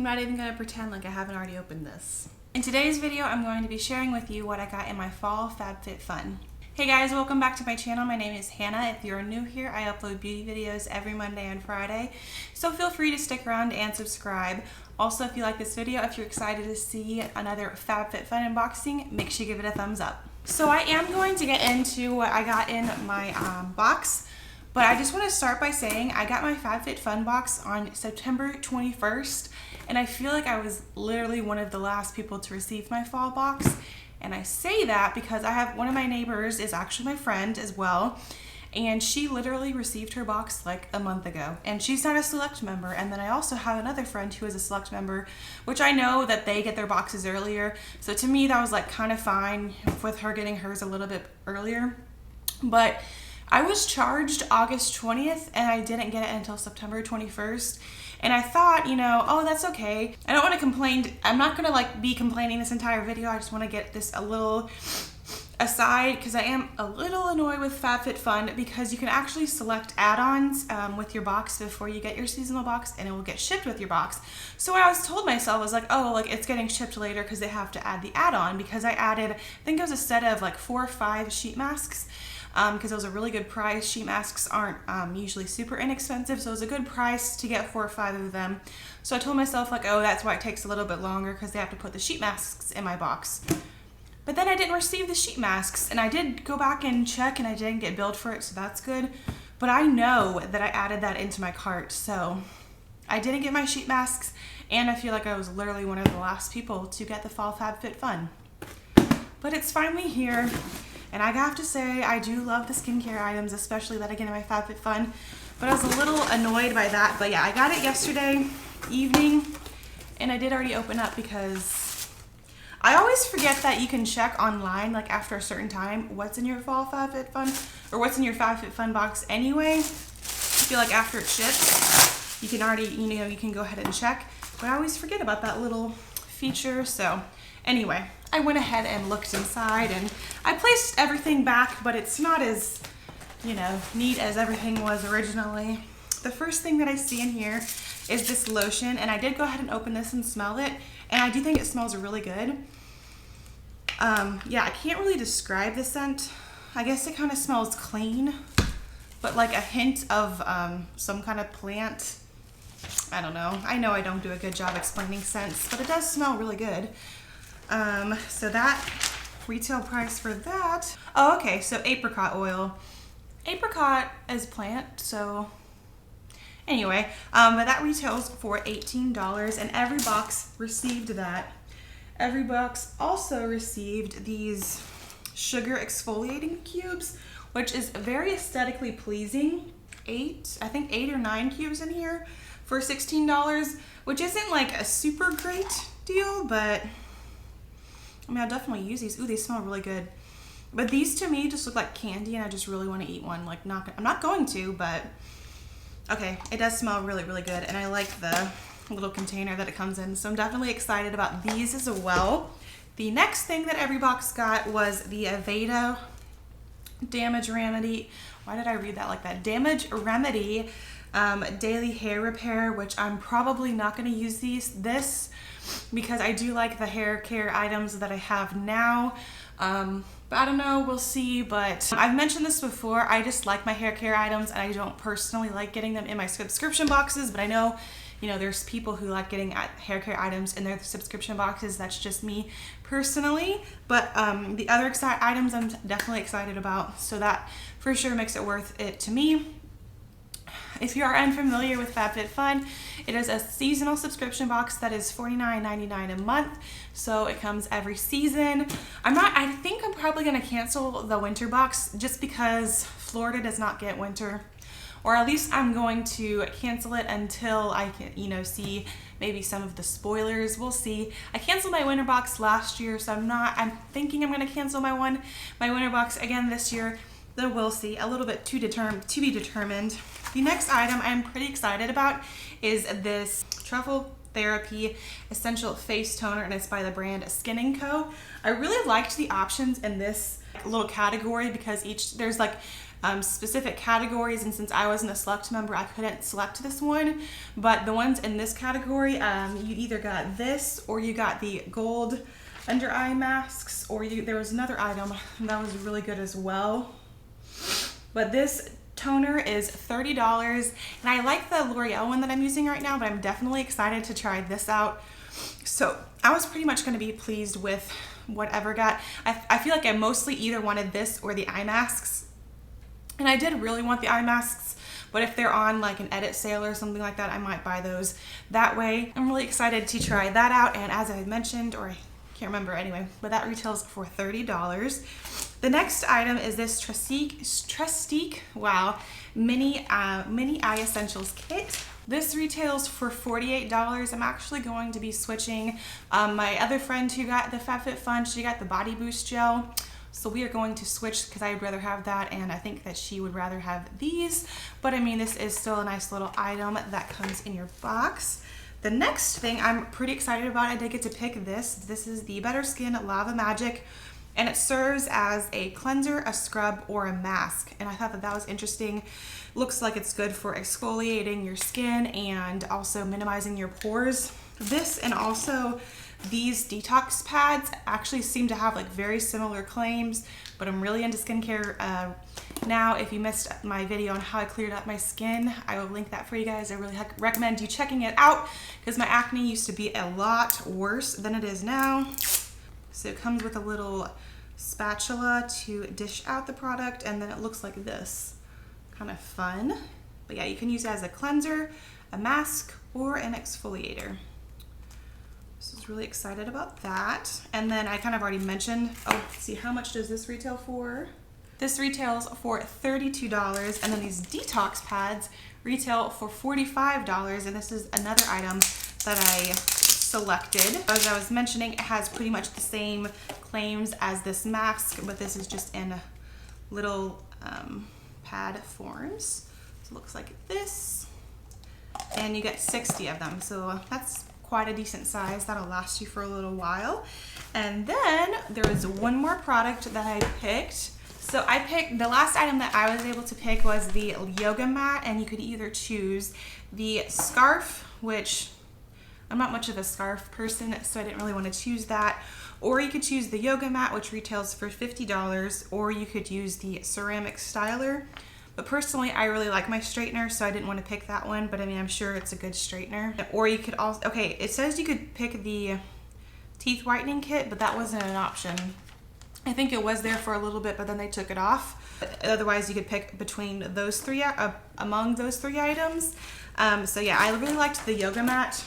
not even going to pretend like I haven't already opened this. In today's video, I'm going to be sharing with you what I got in my fall FabFitFun. Hey guys, welcome back to my channel. My name is Hannah. If you're new here, I upload beauty videos every Monday and Friday, so feel free to stick around and subscribe. Also, if you like this video, if you're excited to see another FabFitFun unboxing, make sure you give it a thumbs up. So I am going to get into what I got in my box, but I just want to start by saying I got my FabFitFun box on September 21st, and I feel like I was literally one of the last people to receive my fall box. And I say that because I have one of my neighbors is actually my friend as well, and she literally received her box like a month ago, and she's not a select member. And then I also have another friend who is a select member, which I know that they get their boxes earlier, so to me that was like kind of fine with her getting hers a little bit earlier. But I was charged August 20th and I didn't get it until September 21st. And I thought, you know, oh, that's okay. I don't want to complain. I'm not going to like be complaining this entire video. I just want to get this a little aside because I am a little annoyed with FabFitFun because you can actually select add-ons with your box before you get your seasonal box, and it will get shipped with your box. So what I was told myself was like, oh, like it's getting shipped later because they have to add the add-on, because I added, I think it was a set of like 4 or 5 sheet masks. Because it was a really good price. Sheet masks aren't usually super inexpensive, so it was a good price to get 4 or 5 of them. So I told myself like, oh, that's why it takes a little bit longer, because they have to put the sheet masks in my box. But then I didn't receive the sheet masks, and I did go back and check, and I didn't get billed for it, so that's good. But I know that I added that into my cart, so I didn't get my sheet masks, and I feel like I was literally one of the last people to get the fall FabFitFun. But it's finally here. And I have to say, I do love the skincare items, especially that I get in my FabFitFun. But I was a little annoyed by that. But yeah, I got it yesterday evening, and I did already open up because I always forget that you can check online, like after a certain time, what's in your fall FabFitFun, or what's in your FabFitFun box anyway. I feel like after it ships, you can already, you know, you can go ahead and check. But I always forget about that little feature, so anyway, I went ahead and looked inside, and I placed everything back, but it's not as, you know, neat as everything was originally. The first thing that I see in here is this lotion, and I did go ahead and open this and smell it, and I do think it smells really good. Yeah, I can't really describe the scent. I guess it kind of smells clean, but like a hint of some kind of plant. I don't know. I know I don't do a good job explaining scents, but it does smell really good. So that retail price for that. Oh, okay. So apricot oil. Apricot is plant. So anyway, but that retails for $18, and every box received that. Every box also received these sugar exfoliating cubes, which is very aesthetically pleasing. I think 8 or 9 cubes in here for $16, which isn't like a super great deal, but I mean, I'll definitely use these. Ooh, they smell really good. But these to me just look like candy, and I just really want to eat one. Like, I'm not going to, but okay, it does smell really, really good, and I like the little container that it comes in, so I'm definitely excited about these as well. The next thing that every box got was the Aveda Damage Remedy. Why did I read that like that? Damage Remedy Daily Hair Repair, which I'm probably not going to use this because I do like the hair care items that I have now. But I don't know, we'll see. But I've mentioned this before, I just like my hair care items, and I don't personally like getting them in my subscription boxes, but I know, you know, there's people who like getting hair care items in their subscription boxes. That's just me personally. But the other items I'm definitely excited about, so that for sure makes it worth it to me. If you are unfamiliar with FabFitFun, it is a seasonal subscription box that is $49.99 a month. So it comes every season. I think I'm probably going to cancel the winter box just because Florida does not get winter. Or at least I'm going to cancel it until I can, you know, see maybe some of the spoilers. We'll see. I canceled my winter box last year, so I'm thinking I'm going to cancel my winter box again this year. Though we'll see. A little bit to be determined. The next item I'm pretty excited about is this Truffle Therapy Essential Face Toner, and it's by the brand Skin & Co. I really liked the options in this little category because there's like specific categories, and since I wasn't a select member, I couldn't select this one. But the ones in this category, you either got this or you got the gold under eye masks, or there was another item that was really good as well. But this toner is $30, and I like the L'Oreal one that I'm using right now, but I'm definitely excited to try this out. So I was pretty much going to be pleased with whatever got. I feel like I mostly either wanted this or the eye masks, and I did really want the eye masks, but if they're on like an edit sale or something like that, I might buy those that way. I'm really excited to try that out, and as I mentioned, or I can't remember anyway, but that retails for $30. The next item is this Trestique Wow mini eye essentials kit. This retails for $48. I'm actually going to be switching. My other friend who got the FabFitFun, she got the Body Boost Gel. So we are going to switch because I'd rather have that, and I think that she would rather have these. But I mean, this is still a nice little item that comes in your box. The next thing I'm pretty excited about, I did get to pick this. This is the Better Skin Lava Magic, and it serves as a cleanser, a scrub, or a mask. And I thought that that was interesting. Looks like it's good for exfoliating your skin and also minimizing your pores. This and also these detox pads actually seem to have like very similar claims, but I'm really into skincare now. If you missed my video on how I cleared up my skin, I will link that for you guys. I really recommend you checking it out because my acne used to be a lot worse than it is now. So it comes with a little spatula to dish out the product, and then it looks like this. Kind of fun. But yeah, you can use it as a cleanser, a mask, or an exfoliator. So I was really excited about that. And then I kind of already mentioned, oh, let's see, how much does this retail for? This retails for $32, and then these detox pads retail for $45, and this is another item that I selected. As I was mentioning, it has pretty much the same claims as this mask, but this is just in little pad forms. So it looks like this, and you get 60 of them, so that's quite a decent size. That'll last you for a little while. And then there is one more product that I picked. So I picked, the last item that I was able to pick was the yoga mat, and you could either choose the scarf, which I'm not much of a scarf person, so I didn't really want to choose that, or you could choose the yoga mat, which retails for $50, or you could use the ceramic styler. But personally, I really like my straightener, so I didn't want to pick that one, but I mean, I'm sure it's a good straightener. Or you could also, okay, it says you could pick the teeth whitening kit, but that wasn't an option. I think it was there for a little bit, but then they took it off. Otherwise, you could pick between those three, among those three items. So yeah, I really liked the yoga mat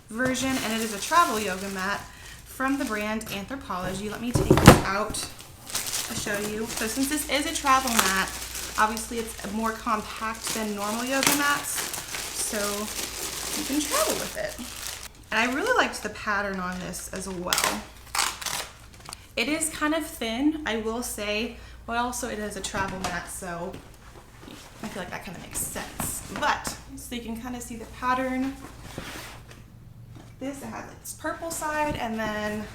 version, and it is a travel yoga mat from the brand Anthropologie. Let me take this out to show you. So since this is a travel mat, obviously it's more compact than normal yoga mats, so you can travel with it. And I really liked the pattern on this as well. It is kind of thin, I will say, but also it is a travel mat, so I feel like that kind of makes sense. But, so you can kind of see the pattern. Like this, it has like this purple side, and then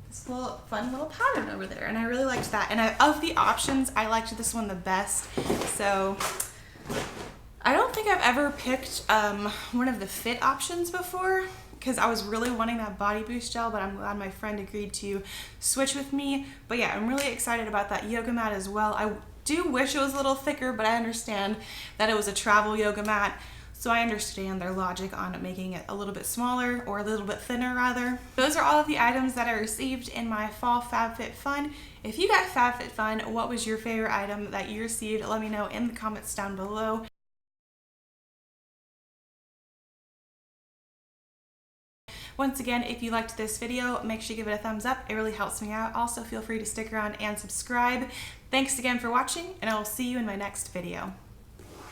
this little fun little pattern over there, and I really liked that. And of the options, I liked this one the best. So I don't think I've ever picked one of the fit options before, because I was really wanting that Body Boost Gel, but I'm glad my friend agreed to switch with me. But yeah, I'm really excited about that yoga mat as well. I do wish it was a little thicker, but I understand that it was a travel yoga mat, so I understand their logic on making it a little bit smaller, or a little bit thinner rather. Those are all of the items that I received in my fall FabFitFun. If you got FabFitFun, what was your favorite item that you received? Let me know in the comments down below. Once again, if you liked this video, make sure you give it a thumbs up. It really helps me out. Also, feel free to stick around and subscribe. Thanks again for watching, and I will see you in my next video.